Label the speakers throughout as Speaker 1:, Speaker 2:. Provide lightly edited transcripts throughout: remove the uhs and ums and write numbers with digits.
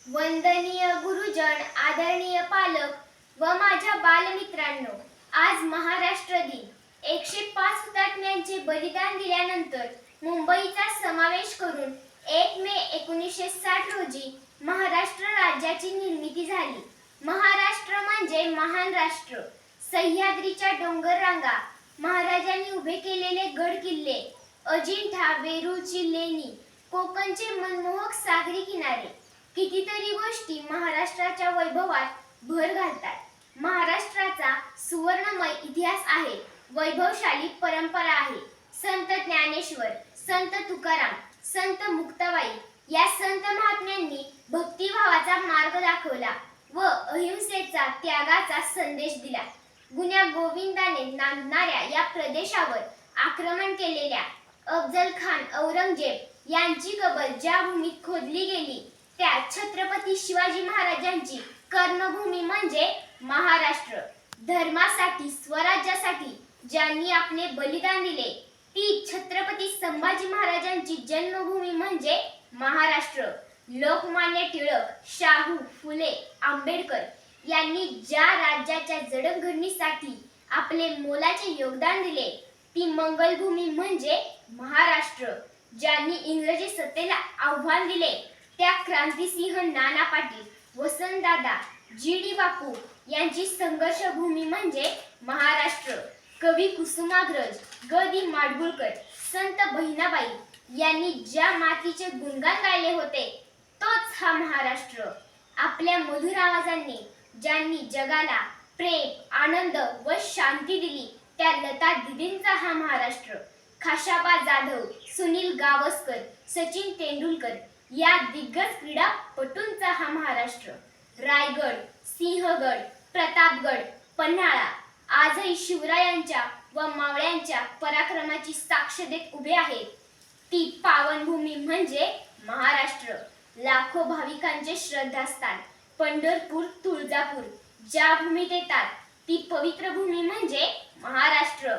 Speaker 1: वंदनीय गुरुजन, आदरणीय पालक व माझ्या बालमित्रांनो, आज महाराष्ट्र दिन. 105 हुतात्म्यांचे बलिदान दिल्यानंतर मुंबईचा समावेश करून 1 मे 1960 रोजी महाराष्ट्र राज्याची निर्मिती झाली. महाराष्ट्र म्हणजे महान राष्ट्र. सह्याद्रीच्या डोंगर रांगा, महाराजांनी उभे केलेले गड किल्ले, अजिंठा वेरूळची लेणी, कोकणचे मनमोहक सागरी किनारे, कितीतरी गोष्टी महाराष्ट्राच्या वैभवात भर घालतात. महाराष्ट्राचा सुवर्णमय इतिहास आहे, वैभवशाली परंपरा आहे. संत ज्ञानेश्वर, संत तुकाराम, संत मुक्ताबाई या संत महात्म्यांनी भक्तिभावाचा मार्ग दाखवला व अहिंसेचा, त्यागाचा संदेश दिला. गुण्या गोविंदाने नांदणाऱ्या या प्रदेशावर आक्रमण केलेल्या अफजल खान, औरंगजेब यांची कबर ज्या भूमीत खोदली गेली त्या छत्रपती शिवाजी महाराजांची कर्मभूमी म्हणजे महाराष्ट्र. धर्मासाठी, स्वराज्यासाठी ज्यांनी आपले बलिदान दिले ती छत्रपती संभाजी महाराजांची जन्मभूमी म्हणजे महाराष्ट्र. लोकमान्य टिळक, शाहू फुले, आंबेडकर यांनी ज्या राज्याच्या जडणघडणीसाठी आपले मोलाचे योगदान दिले ती मंगलभूमी म्हणजे महाराष्ट्र. ज्यांनी इंग्रजी सत्तेला आव्हान दिले त्या क्रांतिसिंह नाना पाटील, वसंतदादा, जी.डी. बापू यांची संघर्षभूमी म्हणजे महाराष्ट्र. कवी कुसुमाग्रज, ग.दी. माडगूळकर, संत बहिणाबाई यांनी ज्या मातीचे गुणगान गायले होते तोच हा महाराष्ट्र. आपल्या मधुर आवाजांनी ज्यांनी जगाला प्रेम, आनंद व शांती दिली त्या लता दीदींचा हा महाराष्ट्र. खाशाबा जाधव, सुनील गावस्कर, सचिन तेंडुलकर या दिग्गज क्रीडापटूंचा हा महाराष्ट्र. रायगड, सिंहगड, प्रतापगड, पन्हाळा आजही शिवरायांच्या व मावळ्यांच्या पराक्रमाची साक्ष देत उभे आहेत. ती पावनभूमी म्हणजे महाराष्ट्र. लाखो भाविकांचे श्रद्धास्थान पंढरपूर, तुळजापूर ज्या भूमीत येतात ती पवित्र भूमी म्हणजे महाराष्ट्र.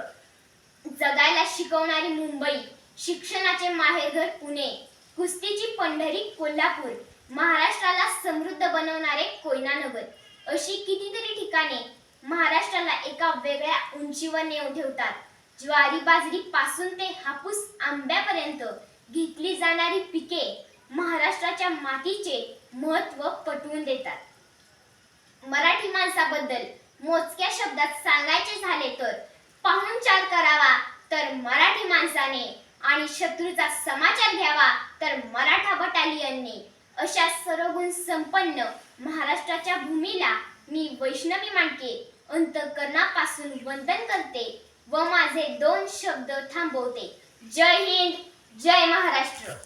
Speaker 1: जगायला शिकवणारी मुंबई, शिक्षणाचे माहेरघर पुणे, कुस्तीची पंढरी कोल्हापूर, महाराष्ट्राला समृद्ध बनवणारे कोयनानगर अशी कितीतरी ठिकाणे महाराष्ट्राला एका वेगळ्या उंचीवर नेऊन ठेवतात. ज्वारी बाजरी पासून ते हापूस आंब्यापर्यंत घेतली जाणारी पिके महाराष्ट्राच्या मातीचे महत्त्व पटवून देतात. मराठी माणसाबद्दल मोजक्या शब्दात सांगायचे झाले तर पाहुणचार करावा तर मराठी माणसाने आणि शत्रूचा समाचार घ्यावा तर मराठा बटालियनने. अशा सर्वगुण संपन्न महाराष्ट्राच्या भूमीला मी वैष्णवी मांडके अंतःकरणापासून वंदन करते व माझे 2 शब्द थांबवते. जय हिंद, जय महाराष्ट्र.